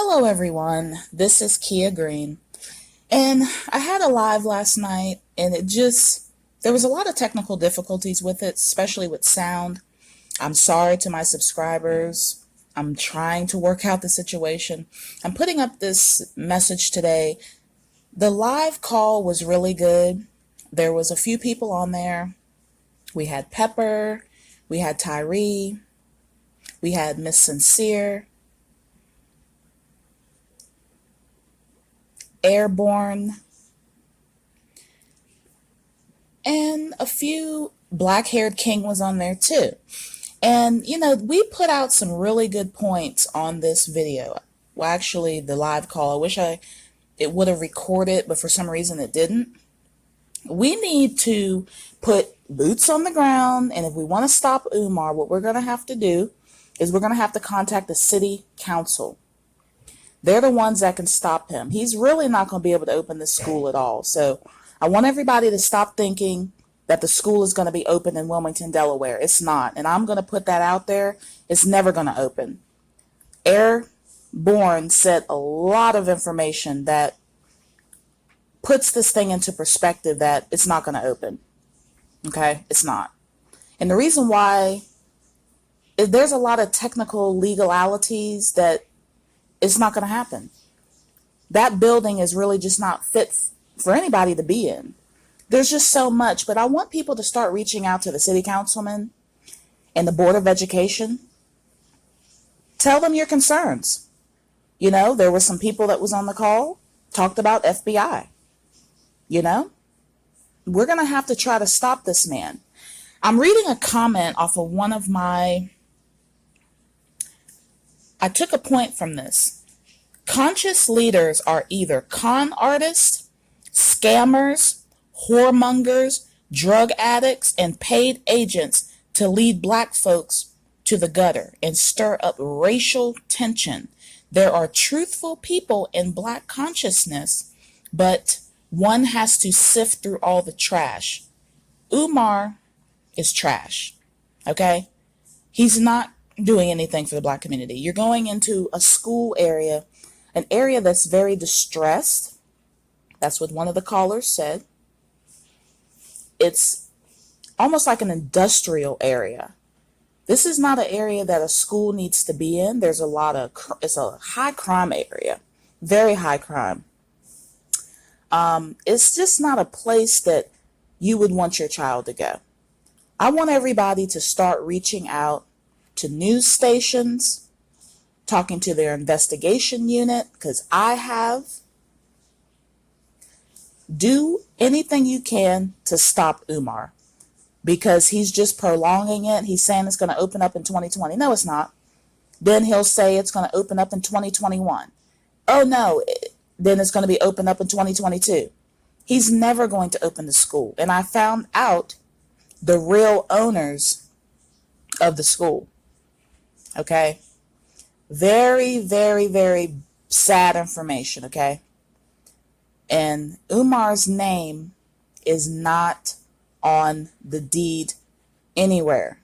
Hello, everyone. This is Kia Green. And I had a live last night, and there was a lot of technical difficulties with it, especially with sound. I'm sorry to my subscribers. I'm trying to work out the situation. I'm putting up this message today. The live call was really good. There was a few people on there. We had Pepper, we had Tyree, we had Miss Sincere, Airborne, and a few black-haired king was on there too. And we put out some really good points on this video. Well, actually, the live call, I wish it would have recorded, but for some reason it didn't. We need to put boots on the ground, and if we want to stop Umar, what we're going to have to do is we're going to have to contact the city council. They're the ones that can stop him. He's really not going to be able to open this school at all. So I want everybody to stop thinking that the school is going to be open in Wilmington, Delaware. It's not. And I'm going to put that out there. It's never going to open. Airborne said a lot of information that puts this thing into perspective that it's not going to open. Okay? It's not. And the reason why is there's a lot of technical legalities that it's not going to happen. That building is really just not fit for anybody to be in. There's just so much, but I want people to start reaching out to the city councilman and the Board of Education. Tell them your concerns. There were some people that was on the call, talked about FBI. We're going to have to try to stop this man. I'm reading a comment off of I took a point from this. Conscious leaders are either con artists, scammers, whoremongers, drug addicts, and paid agents to lead black folks to the gutter and stir up racial tension. There are truthful people in black consciousness, but one has to sift through all the trash. Umar is trash, okay? He's not doing anything for the black community. You're going into a school area, an area that's very distressed. That's what one of the callers said. It's almost like an industrial area. This is not an area that a school needs to be in. It's a high crime area, very high crime. It's just not a place that you would want your child to go. I want everybody to start reaching out to news stations, talking to their investigation unit, because I have. Do anything you can to stop Umar, because he's just prolonging it. He's saying it's going to open up in 2020. No, it's not. Then he'll say it's going to open up in 2021. Oh, no, then it's going to be open up in 2022. He's never going to open the school. And I found out the real owners of the school. Okay? Very, very, very sad information, okay? And Umar's name is not on the deed anywhere.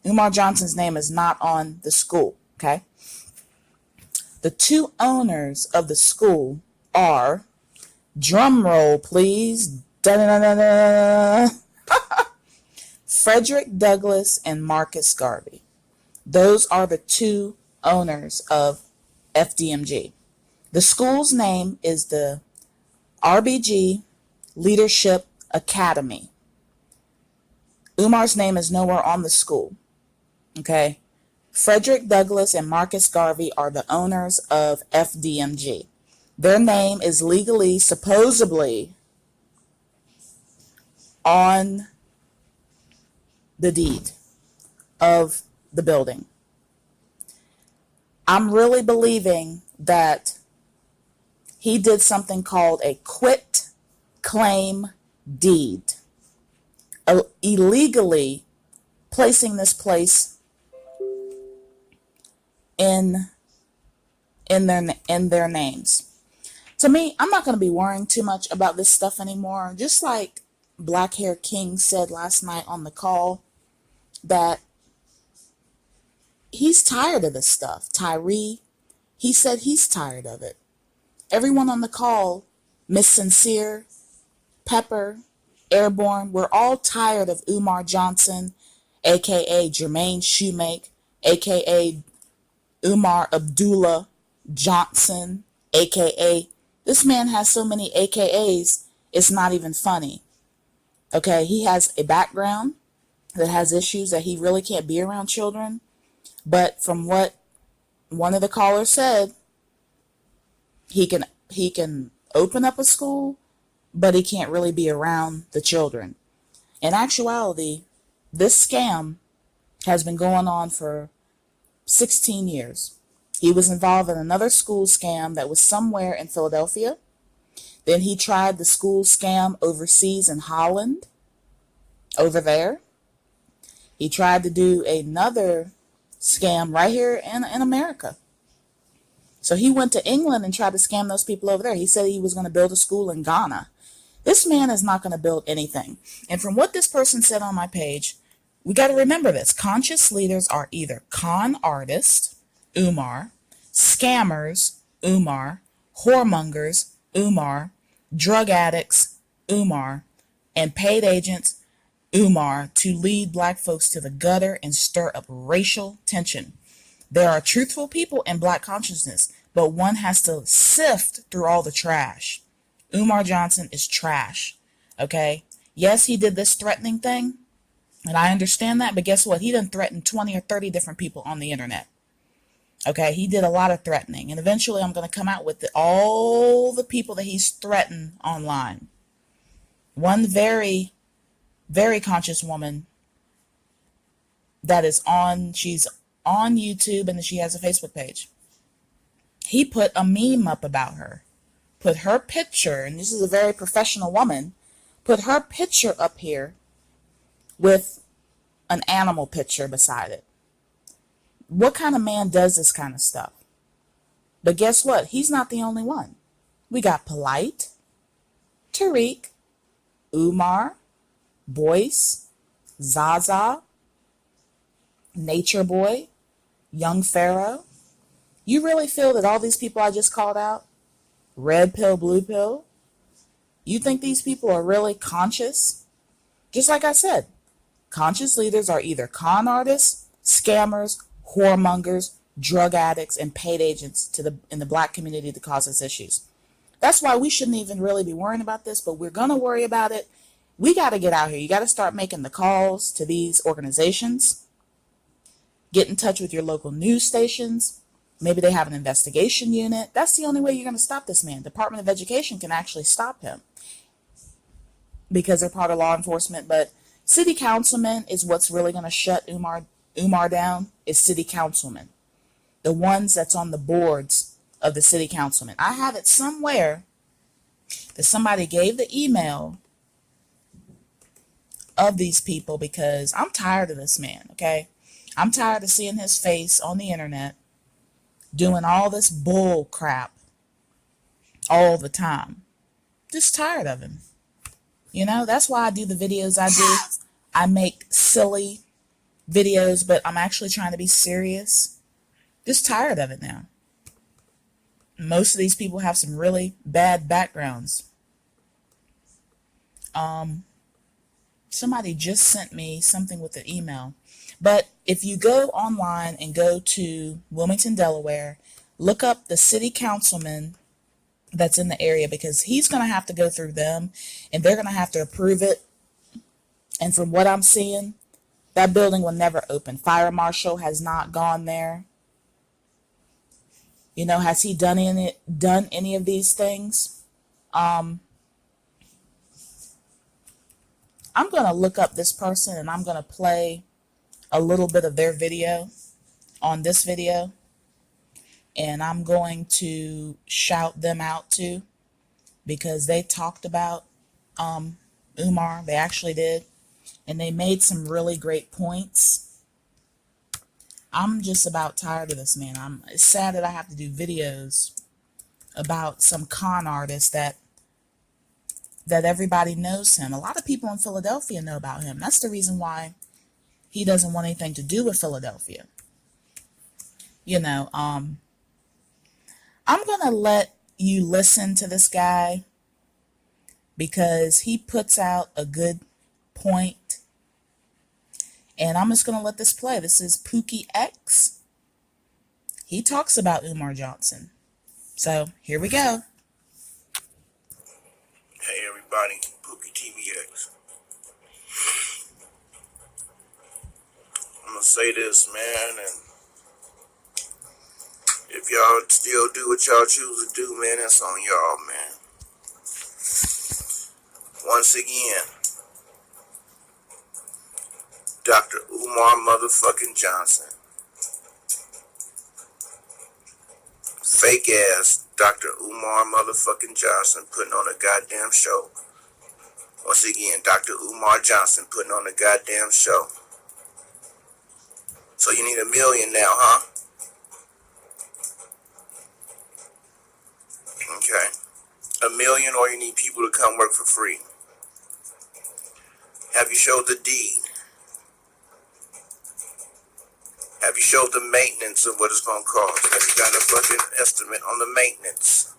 Umar Johnson's name is not on the school, okay? The two owners of the school are, drum roll please, Frederick Douglass and Marcus Garvey. Those are the two owners of FDMG. The school's name is the RBG Leadership Academy. Umar's name is nowhere on the school. Okay? Frederick Douglass and Marcus Garvey are the owners of FDMG. Their name is legally, supposedly, on the deed of the building. I'm really believing that he did something called a quit claim deed, illegally placing this place in their names. To me, I'm not going to be worrying too much about this stuff anymore. Just like Black Hair King said last night on the call, that he's tired of this stuff. Tyree, He said he's tired of it. Everyone on the call, Miss Sincere, Pepper, Airborne, we're all tired of Umar Johnson, aka Jermaine Shoemake, aka Umar Abdullah Johnson, aka, this man has so many AKAs, it's not even funny. Okay, he has a background that has issues that he really can't be around children. But from what one of the callers said, he can open up a school, but he can't really be around the children. In actuality, this scam has been going on for 16 years. He was involved in another school scam that was somewhere in Philadelphia. Then he tried the school scam overseas in Holland, over there. He tried to do another scam right here in America. So he went to England and tried to scam those people over there. He said he was going to build a school in Ghana. This man is not going to build anything. And from what this person said on my page, we got to remember this. Conscious leaders are either con artists, Umar, scammers, Umar, whoremongers, Umar, drug addicts, Umar, and paid agents, Umar, to lead black folks to the gutter and stir up racial tension. There are truthful people in black consciousness, but one has to sift through all the trash. Umar Johnson is trash, okay? Yes, he did this threatening thing, and I understand that, but guess what? He done threatened 20 or 30 different people on the internet. Okay, he did a lot of threatening, and eventually I'm going to come out with all the people that he's threatened online. One very, very conscious woman that is she's on YouTube, and she has a Facebook page. He put a meme up about her, put her picture, and this is a very professional woman, put her picture up here with an animal picture beside it. What kind of man does this kind of stuff? But guess what? He's not the only one. We got Polite, Tariq, Umar, Boyce, Zaza, Nature Boy, Young Pharaoh. You really feel that all these people I just called out, red pill, blue pill, you think these people are really conscious? Just like I said, conscious leaders are either con artists, scammers, whoremongers, drug addicts, and paid agents in the black community to cause us issues. That's why we shouldn't even really be worrying about this, but we're going to worry about it. We got to get out here. You got to start making the calls to these organizations. Get in touch with your local news stations. Maybe they have an investigation unit. That's the only way you're going to stop this man. Department of Education can actually stop him because they're part of law enforcement. But city councilmen is what's really going to shut Umar down, is city councilmen. The ones that's on the boards of the city councilmen. I have it somewhere that somebody gave the email of these people because I'm tired of this man, okay? I'm tired of seeing his face on the internet doing all this bull crap all the time. Just tired of him. You know, that's why I do the videos I do. I make silly videos, but I'm actually trying to be serious. Just tired of it now. Most of these people have some really bad backgrounds. Somebody just sent me something with an email. But if you go online and go to Wilmington, Delaware, look up the city councilman that's in the area, because he's going to have to go through them and they're going to have to approve it. And from what I'm seeing, that building will never open. Fire marshal has not gone there. You know, has he done any of these things? I'm going to look up this person and I'm going to play a little bit of their video on this video. And I'm going to shout them out too, because they talked about Umar. They actually did. And they made some really great points. I'm just about tired of this man. It's sad that I have to do videos about some con artist that everybody knows him. A lot of people in Philadelphia know about him. That's the reason why he doesn't want anything to do with Philadelphia. You know, I'm going to let you listen to this guy because he puts out a good point. And I'm just going to let this play. This is Pookie X. He talks about Umar Johnson. So here we go. Hey everybody, Pookie TVX. I'm gonna say this, man, and if y'all still do what y'all choose to do, man, that's on y'all, man. Once again, Dr. Umar motherfucking Johnson. Fake ass Dr. Umar motherfucking Johnson putting on a goddamn show. Once again, Dr. Umar Johnson putting on a goddamn show. So you need $1 million now, huh? Okay. $1 million, or you need people to come work for free. Have you showed the deed? Have you showed the maintenance of what it's going to cost? Have you got a fucking estimate on the maintenance?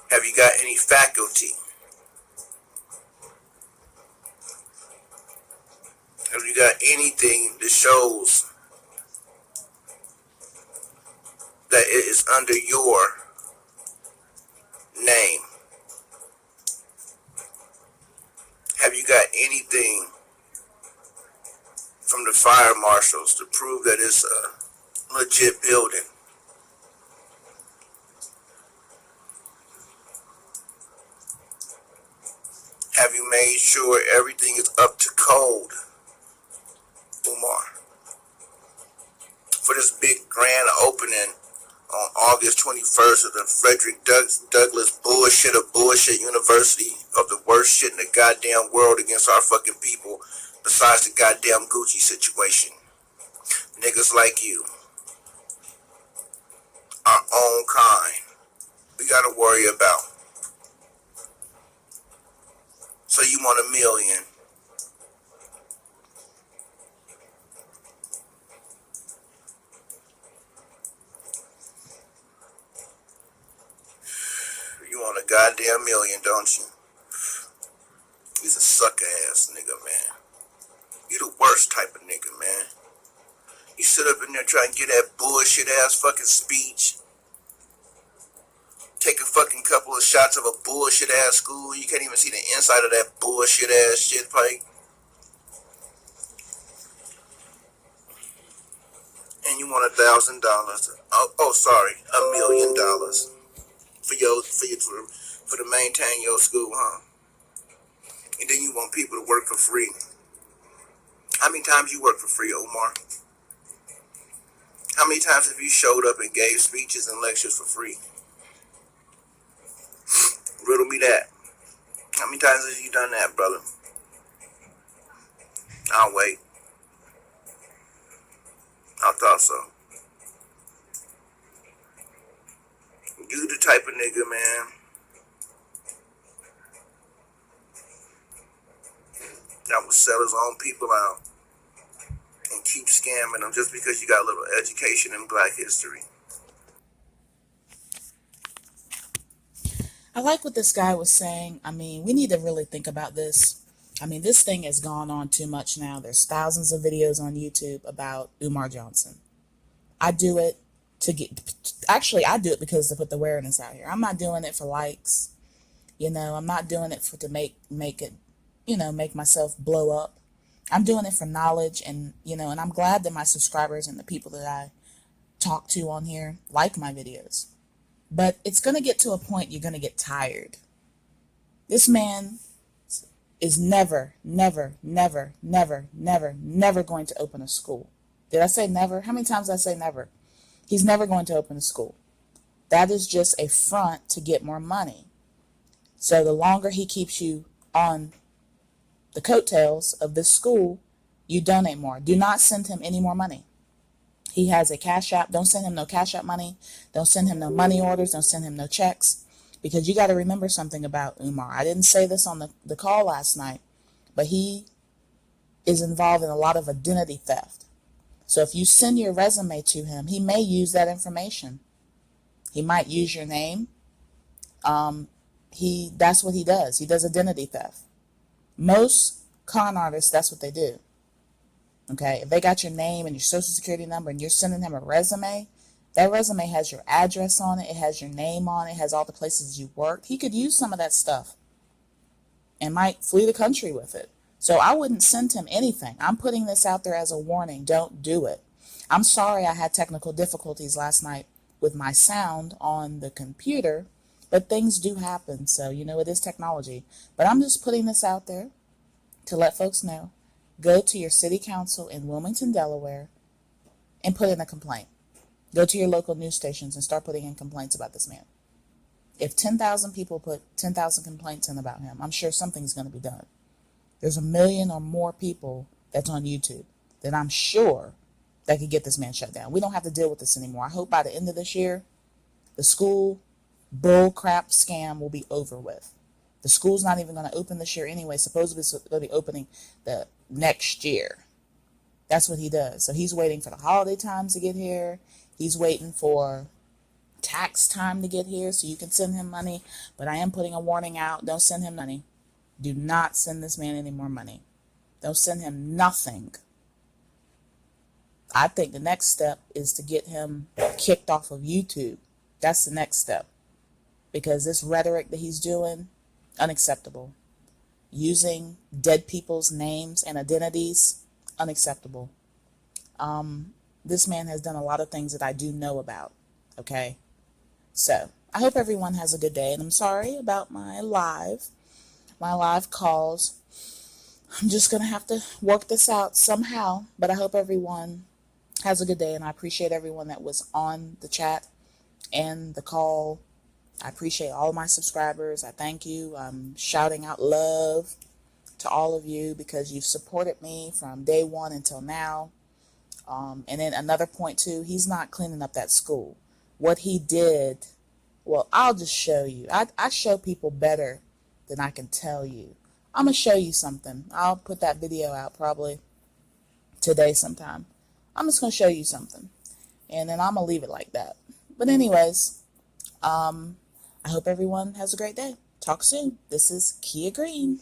Have you got any faculty? Have you got anything that shows that it is under your name? Have you got anything from the fire marshals to prove that it's a legit building? Have you made sure everything is up to code, Umar? For this big grand opening on August 21st of the Frederick Douglass bullshit University of the worst shit in the goddamn world against our fucking people, besides the goddamn Gucci situation. Niggas like you, our own kind, we gotta worry about. So you want $1 million. You want a goddamn $1 million, don't you? He's a sucker ass nigga, man. You the worst type of nigga, man. You sit up in there trying to get that bullshit ass fucking speech. Take a fucking couple of shots of a bullshit ass school. You can't even see the inside of that bullshit ass shit, Pike. And you want $1,000. Oh, sorry, $1 million for to maintain your school, huh? And then you want people to work for free. How many times you work for free, Umar? How many times have you showed up and gave speeches and lectures for free? Riddle me that. How many times have you done that, brother? I'll wait. I thought so. You the type of nigga, man, that will sell his own people out and keep scamming them just because you got a little education in black history. I like what this guy was saying. I mean, we need to really think about this. I mean, this thing has gone on too much now. There's thousands of videos on YouTube about Umar Johnson. I do it I do it because to put the awareness out here. I'm not doing it for likes. I'm not doing it to make it, make myself blow up. I'm doing it for knowledge, and I'm glad that my subscribers and the people that I talk to on here like my videos. But it's going to get to a point you're going to get tired. This man is never going to open a school. Did I say never? How many times did I say never? He's never going to open a school. That is just a front to get more money. So the longer he keeps you on the coattails of this school, you donate more. Do not send him any more money. He has a Cash App. Don't send him no Cash App money. Don't send him no money orders. Don't send him no checks. Because you got to remember something about Umar. I didn't say this on the call last night, but he is involved in a lot of identity theft. So if you send your resume to him, he may use that information. He might use your name. That's what he does. He does identity theft. Most con artists, that's what they do. Okay, if they got your name and your social security number and you're sending him a resume, that resume has your address on it, it has your name on it, it has all the places you worked. He could use some of that stuff and might flee the country with it. So I wouldn't send him anything. I'm putting this out there as a warning. Don't do it. I'm sorry I had technical difficulties last night with my sound on the computer, but things do happen. So, it is technology. But I'm just putting this out there to let folks know. Go to your city council in Wilmington, Delaware, and put in a complaint. Go to your local news stations and start putting in complaints about this man. If 10,000 people put 10,000 complaints in about him, I'm sure something's going to be done. There's 1 million or more people that's on YouTube that I'm sure that could get this man shut down. We don't have to deal with this anymore. I hope by the end of this year, the school bull crap scam will be over with. The school's not even going to open this year anyway. Supposedly it's going to be opening the next year. That's what he does. So he's waiting for the holiday times to get here. He's waiting for tax time to get here so you can send him money. But I am putting a warning out. Don't send him money. Do not send this man any more money. Don't send him nothing. I think the next step is to get him kicked off of YouTube. That's the next step. Because this rhetoric that he's doing, unacceptable. Using dead people's names and identities, unacceptable. This man has done a lot of things that I do know about. Okay? So, I hope everyone has a good day. And I'm sorry about my live calls. I'm just going to have to work this out somehow. But I hope everyone has a good day. And I appreciate everyone that was on the chat and the call. I appreciate all my subscribers. I thank you. I'm shouting out love to all of you because you've supported me from day one until now. And then another point too, he's not cleaning up that school. What he did, well, I'll just show you. I show people better than I can tell you. I'm going to show you something. I'll put that video out probably today sometime. I'm just going to show you something. And then I'm going to leave it like that. But anyways, I hope everyone has a great day. Talk soon. This is Kia Green.